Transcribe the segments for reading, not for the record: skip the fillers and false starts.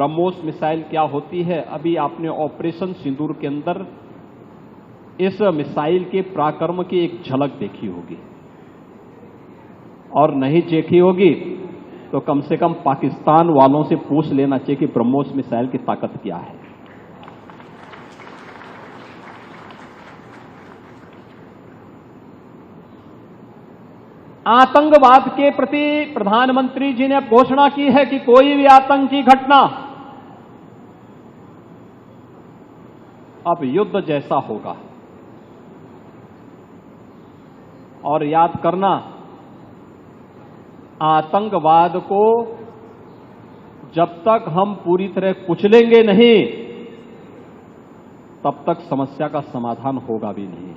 BrahMos missile क्या होती है, अभी आपने ऑपरेशन सिंदूर के अंदर इस मिसाइल के पराक्रम की एक झलक देखी होगी, और नहीं देखी होगी तो कम से कम पाकिस्तान वालों से पूछ लेना चाहिए कि ब्रह्मोस मिसाइल की ताकत क्या है। आतंकवाद के प्रति प्रधानमंत्री जी ने घोषणा की है कि कोई भी आतंकी घटना अब युद्ध जैसा होगा। और याद करना, आतंकवाद को जब तक हम पूरी तरह कुचलेंगे नहीं, तब तक समस्या का समाधान होगा भी नहीं।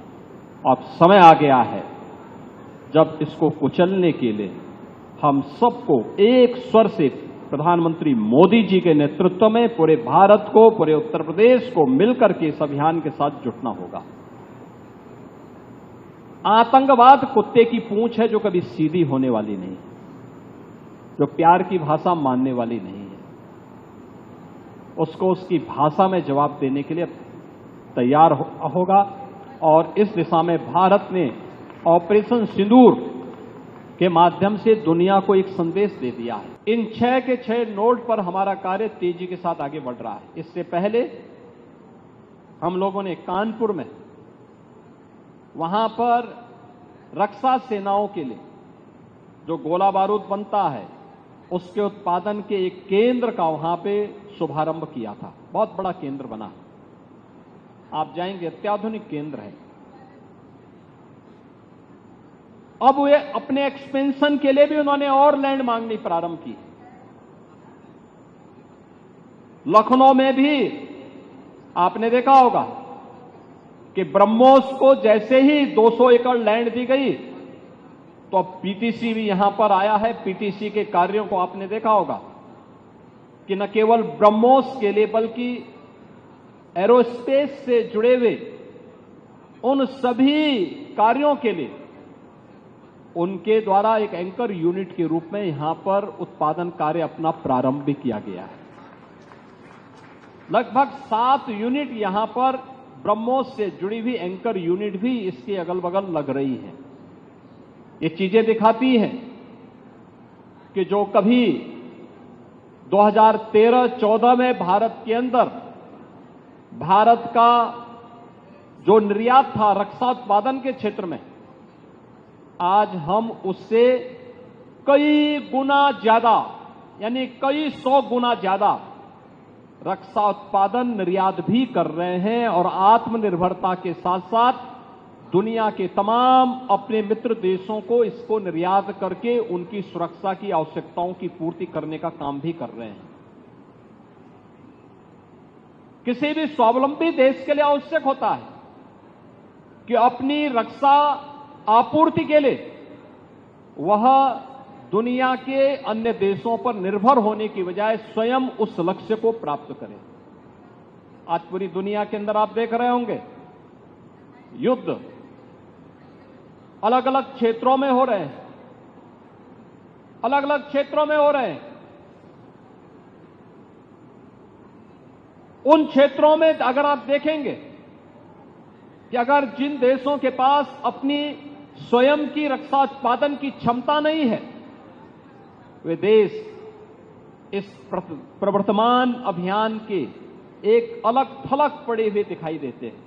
अब समय आ गया है जब इसको कुचलने के लिए हम सबको एक स्वर से प्रधानमंत्री मोदी जी के नेतृत्व में पूरे भारत को, पूरे उत्तर प्रदेश को मिलकर के इस अभियान के साथ जुटना होगा। आतंकवाद कुत्ते की पूंछ है जो कभी सीधी होने वाली नहीं, जो प्यार की भाषा मानने वाली नहीं है। उसको उसकी भाषा में जवाब देने के लिए तैयार होगा। और इस दिशा में भारत ने ऑपरेशन सिंदूर के माध्यम से दुनिया को एक संदेश दे दिया है। इन 6 के 6 नोड पर हमारा कार्य तेजी के साथ आगे बढ़ रहा है। इससे पहले हम लोगों ने कानपुर में, वहां पर रक्षा सेनाओं के लिए जो गोला बारूद बनता है उसके उत्पादन के एक केंद्र का वहां पे शुभारंभ किया था। बहुत बड़ा केंद्र बना, आप जाएंगे, अत्याधुनिक केंद्र है। अब वे अपने एक्सपेंशन के लिए भी उन्होंने और लैंड मांगनी प्रारंभ की। लखनऊ में भी आपने देखा होगा कि ब्रह्मोस को जैसे ही 200 एकड़ लैंड दी गई तो अब पीटीसी भी यहां पर आया है। पीटीसी के कार्यों को आपने देखा होगा कि न केवल ब्रह्मोस के लिए बल्कि एरोस्पेस से जुड़े हुए उन सभी कार्यों के लिए उनके द्वारा एक एंकर यूनिट के रूप में यहां पर उत्पादन कार्य अपना प्रारंभ भी किया गया है। लगभग 7 यूनिट यहां पर ब्रह्मोस से जुड़ी हुई एंकर यूनिट भी इसके अगल बगल लग रही है। ये चीजें दिखाती हैं कि जो कभी 2013-14 में भारत के अंदर भारत का जो निर्यात था रक्षा उत्पादन के क्षेत्र में, आज हम उससे कई गुना ज्यादा, यानी कई 100 गुना ज्यादा रक्षा उत्पादन निर्यात भी कर रहे हैं। और आत्मनिर्भरता के साथ साथ दुनिया के तमाम अपने मित्र देशों को इसको निर्यात करके उनकी सुरक्षा की आवश्यकताओं की पूर्ति करने का काम भी कर रहे हैं। किसी भी स्वावलंबी देश के लिए आवश्यक होता है कि अपनी रक्षा आपूर्ति के लिए वह दुनिया के अन्य देशों पर निर्भर होने की बजाय स्वयं उस लक्ष्य को प्राप्त करे। आज पूरी दुनिया के अंदर आप देख रहे होंगे युद्ध अलग अलग क्षेत्रों में हो रहे हैं, अलग अलग क्षेत्रों में हो रहे हैं। उन क्षेत्रों में अगर आप देखेंगे कि अगर जिन देशों के पास अपनी स्वयं की रक्षा उत्पादन की क्षमता नहीं है, वे देश इस प्रवर्तमान अभियान के एक अलग थलग पड़े हुए दिखाई देते हैं।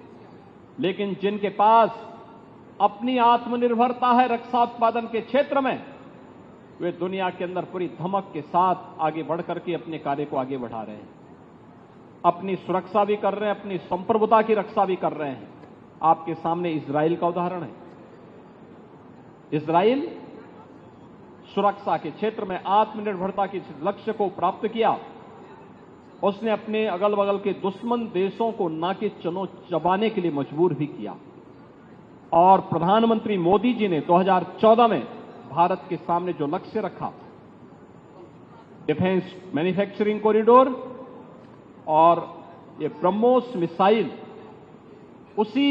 लेकिन जिनके पास अपनी आत्मनिर्भरता है रक्षा उत्पादन के क्षेत्र में, वे दुनिया के अंदर पूरी धमक के साथ आगे बढ़कर के अपने कार्य को आगे बढ़ा रहे हैं, अपनी सुरक्षा भी कर रहे हैं, अपनी संप्रभुता की रक्षा भी कर रहे हैं। आपके सामने इजराइल का उदाहरण है। इजराइल सुरक्षा के क्षेत्र में आत्मनिर्भरता के लक्ष्य को प्राप्त किया। उसने अपने अगल बगल के दुश्मन देशों को नाके चबाने के लिए मजबूर भी किया। और प्रधानमंत्री मोदी जी ने 2014 में भारत के सामने जो लक्ष्य रखा, डिफेंस मैन्युफैक्चरिंग कॉरिडोर और ये ब्रह्मोस मिसाइल उसी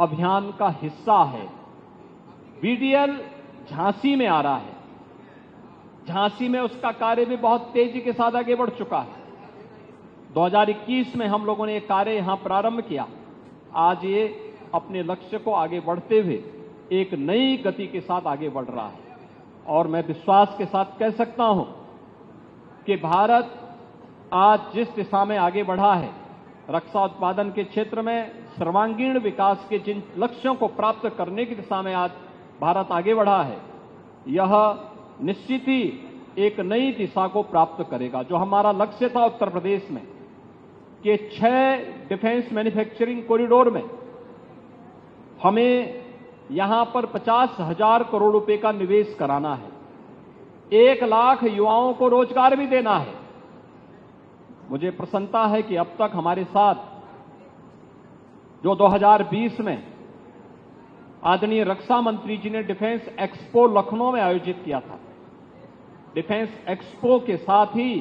अभियान का हिस्सा है। बीडीएल झांसी में आ रहा है। झांसी में उसका कार्य भी बहुत तेजी के साथ आगे बढ़ चुका है। 2021 में हम लोगों ने ये कार्य यहां प्रारंभ किया। आज ये अपने लक्ष्य को आगे बढ़ते हुए एक नई गति के साथ आगे बढ़ रहा है और मैं विश्वास के साथ कह सकता हूं कि भारत आज जिस दिशा में आगे बढ़ा है, रक्षा उत्पादन के क्षेत्र में सर्वांगीण विकास के जिन लक्ष्यों को प्राप्त करने की दिशा में आज भारत आगे बढ़ा है, यह निश्चित ही एक नई दिशा को प्राप्त करेगा। जो हमारा लक्ष्य था उत्तर प्रदेश में कि 6 डिफेंस मैन्युफैक्चरिंग कॉरिडोर में हमें यहां पर 50,000 करोड़ रुपए का निवेश कराना है, 1 लाख युवाओं को रोजगार भी देना है। मुझे प्रसन्नता है कि अब तक हमारे साथ जो 2020 में आदरणीय रक्षा मंत्री जी ने डिफेंस एक्सपो लखनऊ में आयोजित किया था, डिफेंस एक्सपो के साथ ही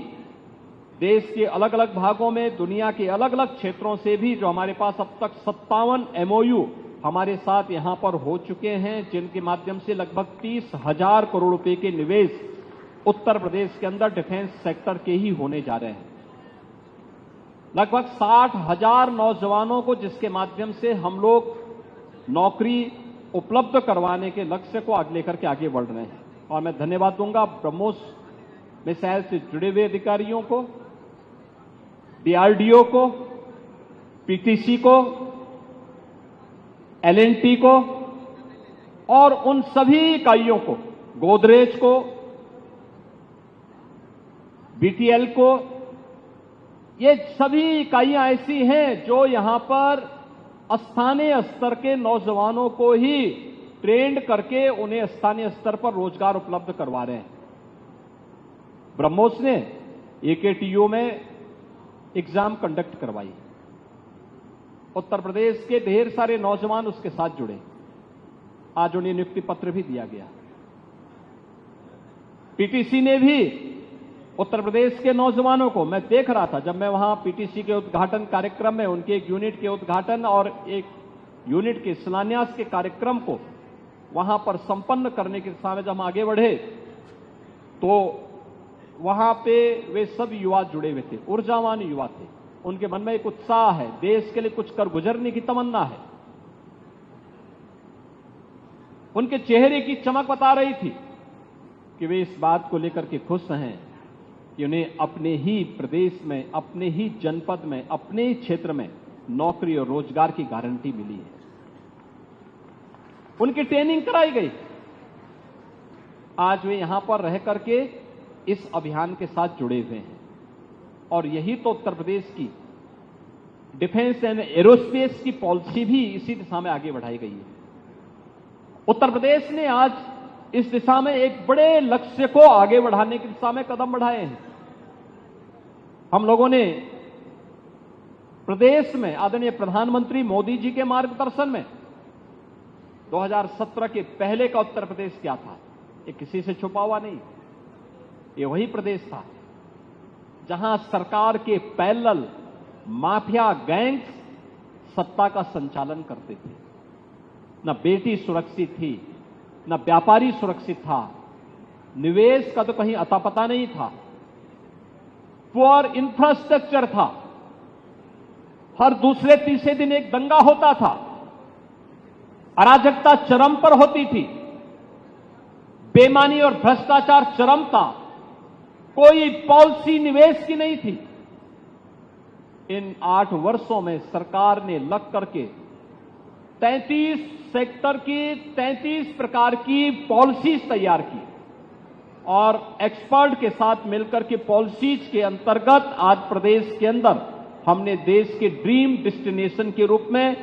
देश के अलग अलग भागों में, दुनिया के अलग अलग क्षेत्रों से भी जो हमारे पास अब तक 57 MOU हमारे साथ यहां पर हो चुके हैं, जिनके माध्यम से लगभग 30,000 करोड़ रुपए के निवेश उत्तर प्रदेश के अंदर डिफेंस सेक्टर के ही होने जा रहे हैं। लगभग 60,000 नौजवानों को जिसके माध्यम से हम लोग नौकरी उपलब्ध करवाने के लक्ष्य को आगे लेकर के आगे बढ़ रहे हैं। और मैं धन्यवाद दूंगा ब्रह्मोस मिसाइल से जुड़े हुए अधिकारियों को, DRDO को, PTC को, L&T को और उन सभी इकाइयों को, गोदरेज को, BTL को। ये सभी इकाइयां ऐसी हैं जो यहां पर स्थानीय स्तर के नौजवानों को ही ट्रेंड करके उन्हें स्थानीय स्तर पर रोजगार उपलब्ध करवा रहे हैं। ब्रह्मोस ने AKTU में एग्जाम कंडक्ट करवाई, उत्तर प्रदेश के ढेर सारे नौजवान उसके साथ जुड़े, आज उन्हें नियुक्ति पत्र भी दिया गया। PTC ने भी उत्तर प्रदेश के नौजवानों को, मैं देख रहा था जब मैं वहां PTC के उद्घाटन कार्यक्रम में उनके एक यूनिट के उद्घाटन और एक यूनिट के शिलान्यास के कार्यक्रम को वहां पर संपन्न करने के दिशा में जब हम आगे बढ़े तो वहां पे वे सब युवा जुड़े हुए थे, ऊर्जावान युवा थे। उनके मन में एक उत्साह है, देश के लिए कुछ कर गुजरने की तमन्ना है। उनके चेहरे की चमक बता रही थी कि वे इस बात को लेकर के खुश हैं कि उन्हें अपने ही प्रदेश में, अपने ही जनपद में, अपने ही क्षेत्र में नौकरी और रोजगार की गारंटी मिली है। उनकी ट्रेनिंग कराई गई, आज वे यहां पर रह करके इस अभियान के साथ जुड़े हुए हैं। और यही तो उत्तर प्रदेश की डिफेंस एंड एरोस्पेस की पॉलिसी भी इसी दिशा में आगे बढ़ाई गई है। उत्तर प्रदेश ने आज इस दिशा में एक बड़े लक्ष्य को आगे बढ़ाने की दिशा में कदम बढ़ाए हैं। हम लोगों ने प्रदेश में आदरणीय प्रधानमंत्री मोदी जी के मार्गदर्शन में 2017 के पहले का उत्तर प्रदेश क्या था, ये किसी से छुपा हुआ नहीं, ये वही प्रदेश था जहां सरकार के पैरेलल माफिया गैंग्स सत्ता का संचालन करते थे। न बेटी सुरक्षित थी, न व्यापारी सुरक्षित था, निवेश का तो कहीं अता पता नहीं था, पुअर इंफ्रास्ट्रक्चर था, हर दूसरे तीसरे दिन एक दंगा होता था, अराजकता चरम पर होती थी, बेईमानी और भ्रष्टाचार चरम था, कोई पॉलिसी निवेश की नहीं थी। इन 8 वर्षों में सरकार ने लग करके 33 सेक्टर की 33 प्रकार की पॉलिसीज तैयार की और एक्सपर्ट के साथ मिलकर के पॉलिसीज के अंतर्गत आज प्रदेश के अंदर हमने देश के ड्रीम डेस्टिनेशन के रूप में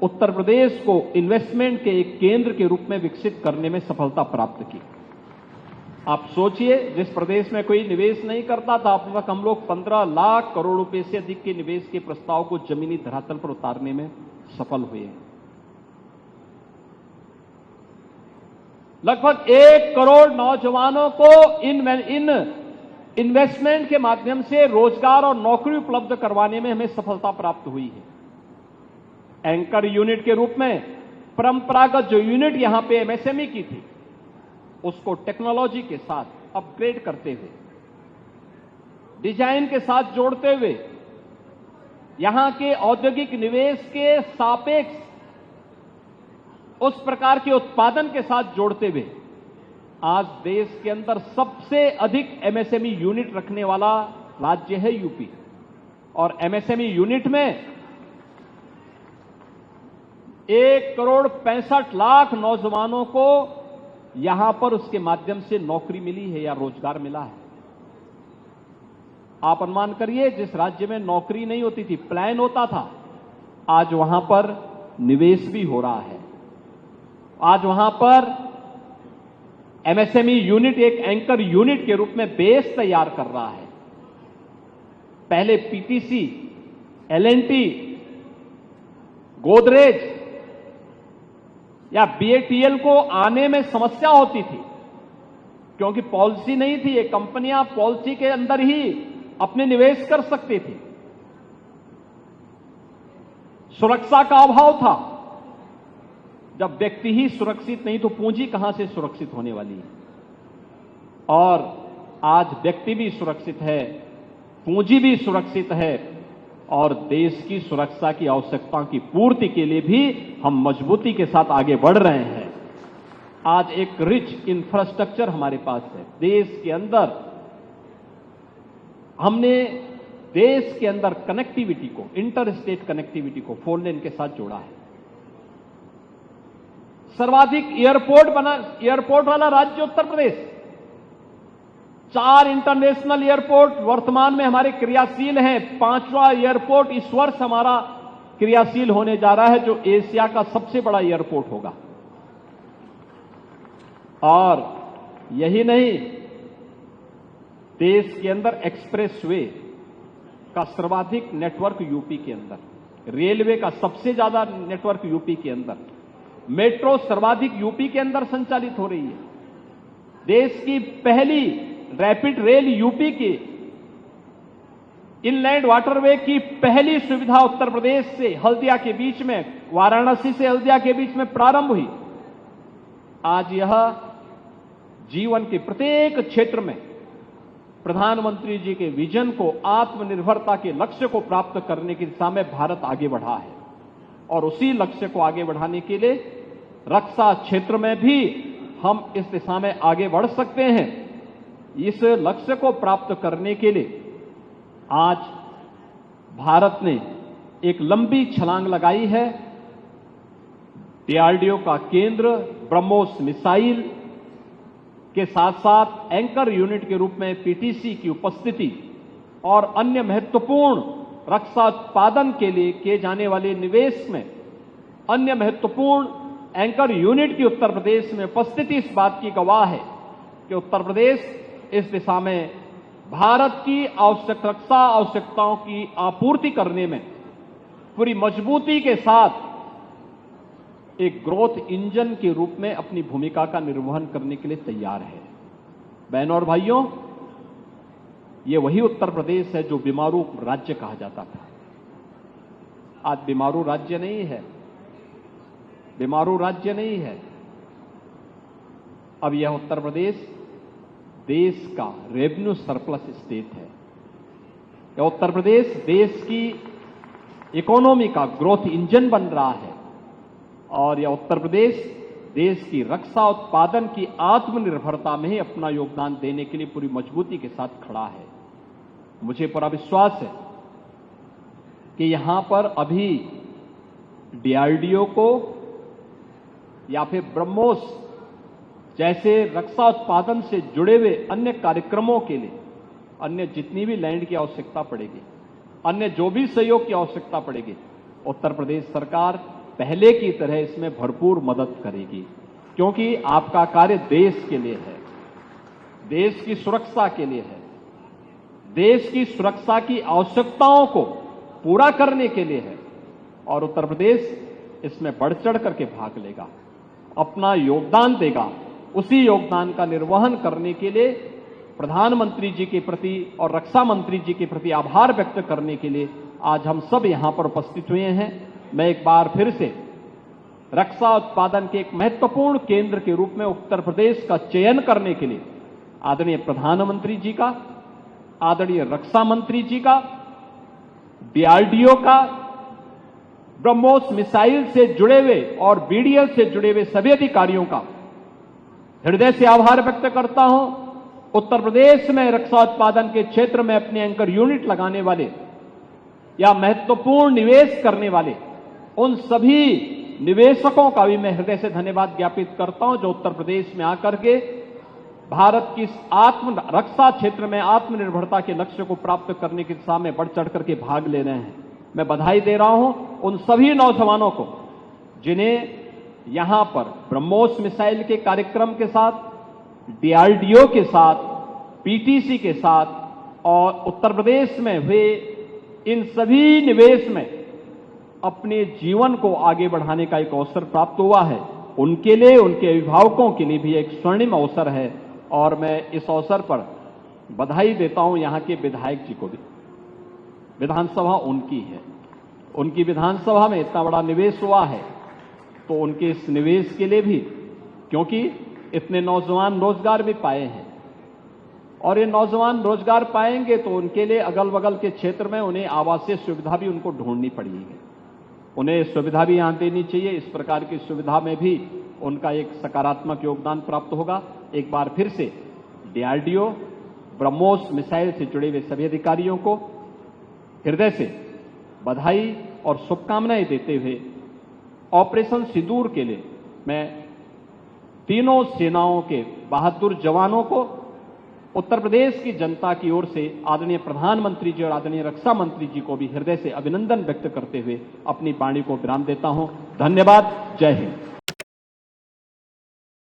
उत्तर प्रदेश को इन्वेस्टमेंट के एक केंद्र के रूप में विकसित करने में सफलता प्राप्त की। आप सोचिए, जिस प्रदेश में कोई निवेश नहीं करता था, अब तक हम लोग 15 लाख करोड़ रुपए से अधिक के निवेश के प्रस्ताव को जमीनी धरातल पर उतारने में सफल हुए हैं। लगभग 1 करोड़ नौजवानों को इन इन्वेस्टमेंट के माध्यम से रोजगार और नौकरी उपलब्ध करवाने में हमें सफलता प्राप्त हुई है। एंकर यूनिट के रूप में परंपरागत जो यूनिट यहां पे MSME की थी, उसको टेक्नोलॉजी के साथ अपग्रेड करते हुए, डिजाइन के साथ जोड़ते हुए यहां के औद्योगिक निवेश के सापेक्ष उस प्रकार के उत्पादन के साथ जोड़ते हुए आज देश के अंदर सबसे अधिक एमएसएमई यूनिट रखने वाला राज्य है यूपी। और एमएसएमई यूनिट में 1,65,00,000 नौजवानों को यहां पर उसके माध्यम से नौकरी मिली है या रोजगार मिला है। आप अनुमान करिए, जिस राज्य में नौकरी नहीं होती थी, प्लान होता था, आज वहां पर निवेश भी हो रहा है। आज वहां पर एमएसएमई यूनिट एक एंकर यूनिट के रूप में बेस तैयार कर रहा है। पहले पीटीसी, एलएनटी, गोदरेज या बीएटीएल को आने में समस्या होती थी क्योंकि पॉलिसी नहीं थी। ये कंपनियां पॉलिसी के अंदर ही अपने निवेश कर सकती थी। सुरक्षा का अभाव था। जब व्यक्ति ही सुरक्षित नहीं तो पूंजी कहां से सुरक्षित होने वाली है। और आज व्यक्ति भी सुरक्षित है, पूंजी भी सुरक्षित है और देश की सुरक्षा की आवश्यकताओं की पूर्ति के लिए भी हम मजबूती के साथ आगे बढ़ रहे हैं। आज एक रिच इंफ्रास्ट्रक्चर हमारे पास है। देश के अंदर हमने देश के अंदर कनेक्टिविटी को, इंटर स्टेट कनेक्टिविटी को 4 लेन के साथ जोड़ा है। सर्वाधिक एयरपोर्ट वाला राज्य उत्तर प्रदेश। 4 इंटरनेशनल एयरपोर्ट वर्तमान में हमारे क्रियाशील हैं। 5वां एयरपोर्ट इस वर्ष हमारा क्रियाशील होने जा रहा है, जो एशिया का सबसे बड़ा एयरपोर्ट होगा। और यही नहीं, देश के अंदर एक्सप्रेसवे का सर्वाधिक नेटवर्क यूपी के अंदर, रेलवे का सबसे ज्यादा नेटवर्क यूपी के अंदर, मेट्रो सर्वाधिक यूपी के अंदर संचालित हो रही है। देश की पहली रैपिड रेल यूपी की, इनलैंड वाटरवे की पहली सुविधा उत्तर प्रदेश से हल्दिया के बीच में, वाराणसी से हल्दिया के बीच में प्रारंभ हुई। आज यह जीवन के प्रत्येक क्षेत्र में प्रधानमंत्री जी के विजन को, आत्मनिर्भरता के लक्ष्य को प्राप्त करने की दिशा में भारत आगे बढ़ा है। और उसी लक्ष्य को आगे बढ़ाने के लिए रक्षा क्षेत्र में भी हम इस दिशा में आगे बढ़ सकते हैं। इस लक्ष्य को प्राप्त करने के लिए आज भारत ने एक लंबी छलांग लगाई है। डीआरडीओ का केंद्र ब्रह्मोस मिसाइल के साथ साथ एंकर यूनिट के रूप में पीटीसी की उपस्थिति और अन्य महत्वपूर्ण रक्षा उत्पादन के लिए किए जाने वाले निवेश में अन्य महत्वपूर्ण एंकर यूनिट की उत्तर प्रदेश में उपस्थिति इस बात की गवाह है कि उत्तर प्रदेश इस दिशा में भारत की रक्षा आवश्यकताओं की आपूर्ति करने में पूरी मजबूती के साथ एक ग्रोथ इंजन के रूप में अपनी भूमिका का निर्वहन करने के लिए तैयार है। बहनों और भाइयों, ये वही उत्तर प्रदेश है जो बीमारू राज्य कहा जाता था। आज बीमारू राज्य नहीं है, बीमारू राज्य नहीं है। अब यह उत्तर प्रदेश देश का रेवेन्यू सरप्लस स्टेट है। यह उत्तर प्रदेश देश की इकोनॉमी का ग्रोथ इंजन बन रहा है और यह उत्तर प्रदेश देश की रक्षा उत्पादन की आत्मनिर्भरता में ही अपना योगदान देने के लिए पूरी मजबूती के साथ खड़ा है। मुझे पूरा विश्वास है कि यहां पर अभी डीआरडीओ को या फिर ब्रह्मोस जैसे रक्षा उत्पादन से जुड़े हुए अन्य कार्यक्रमों के लिए अन्य जितनी भी लैंड की आवश्यकता पड़ेगी, अन्य जो भी सहयोग की आवश्यकता पड़ेगी, उत्तर प्रदेश सरकार पहले की तरह इसमें भरपूर मदद करेगी। क्योंकि आपका कार्य देश के लिए है, देश की सुरक्षा के लिए है, देश की सुरक्षा की आवश्यकताओं को पूरा करने के लिए है और उत्तर प्रदेश इसमें बढ़ चढ़ करके भाग लेगा, अपना योगदान देगा। उसी योगदान का निर्वहन करने के लिए प्रधानमंत्री जी के प्रति और रक्षा मंत्री जी के प्रति आभार व्यक्त करने के लिए आज हम सब यहां पर उपस्थित हुए हैं। मैं एक बार फिर से रक्षा उत्पादन के एक महत्वपूर्ण केंद्र के रूप में उत्तर प्रदेश का चयन करने के लिए आदरणीय प्रधानमंत्री जी का, आदरणीय रक्षा मंत्री जी का, डीआरडीओ का, ब्रह्मोस मिसाइल से जुड़े हुए और बीडीएल से जुड़े हुए सभी अधिकारियों का हृदय से आभार व्यक्त करता हूं। उत्तर प्रदेश में रक्षा उत्पादन के क्षेत्र में अपने एंकर यूनिट लगाने वाले या महत्वपूर्ण निवेश करने वाले उन सभी निवेशकों का भी मैं हृदय से धन्यवाद ज्ञापित करता हूं, जो उत्तर प्रदेश में आकर के भारत की रक्षा क्षेत्र में आत्मनिर्भरता के लक्ष्य को प्राप्त करने की दिशा में बढ़ चढ़ करके भाग ले रहे हैं। मैं बधाई दे रहा हूं उन सभी नौजवानों को जिन्हें यहां पर ब्रह्मोस मिसाइल के कार्यक्रम के साथ, डीआरडीओ के साथ, पीटीसी के साथ और उत्तर प्रदेश में हुए इन सभी निवेश में अपने जीवन को आगे बढ़ाने का एक अवसर प्राप्त हुआ है। उनके लिए, उनके अभिभावकों के लिए भी एक स्वर्णिम अवसर है और मैं इस अवसर पर बधाई देता हूं यहां के विधायक जी को भी। विधानसभा उनकी है, उनकी विधानसभा में इतना बड़ा निवेश हुआ है तो उनके इस निवेश के लिए भी, क्योंकि इतने नौजवान रोजगार भी पाए हैं और ये नौजवान रोजगार पाएंगे तो उनके लिए अगल बगल के क्षेत्र में उन्हें आवासीय सुविधा भी उनको ढूंढनी पड़ेगी, उन्हें सुविधा भी यहां देनी चाहिए। इस प्रकार की सुविधा में भी उनका एक सकारात्मक योगदान प्राप्त होगा। एक बार फिर से डीआरडीओ, ब्रह्मोस मिसाइल से जुड़े हुए सभी अधिकारियों को हृदय से बधाई और शुभकामनाएं देते हुए ऑपरेशन सिंदूर के लिए मैं तीनों सेनाओं के बहादुर जवानों को उत्तर प्रदेश की जनता की ओर से आदरणीय प्रधानमंत्री जी और आदरणीय रक्षा मंत्री जी को भी हृदय से अभिनंदन व्यक्त करते हुए अपनी वाणी को विराम देता हूं। धन्यवाद। जय हिंद।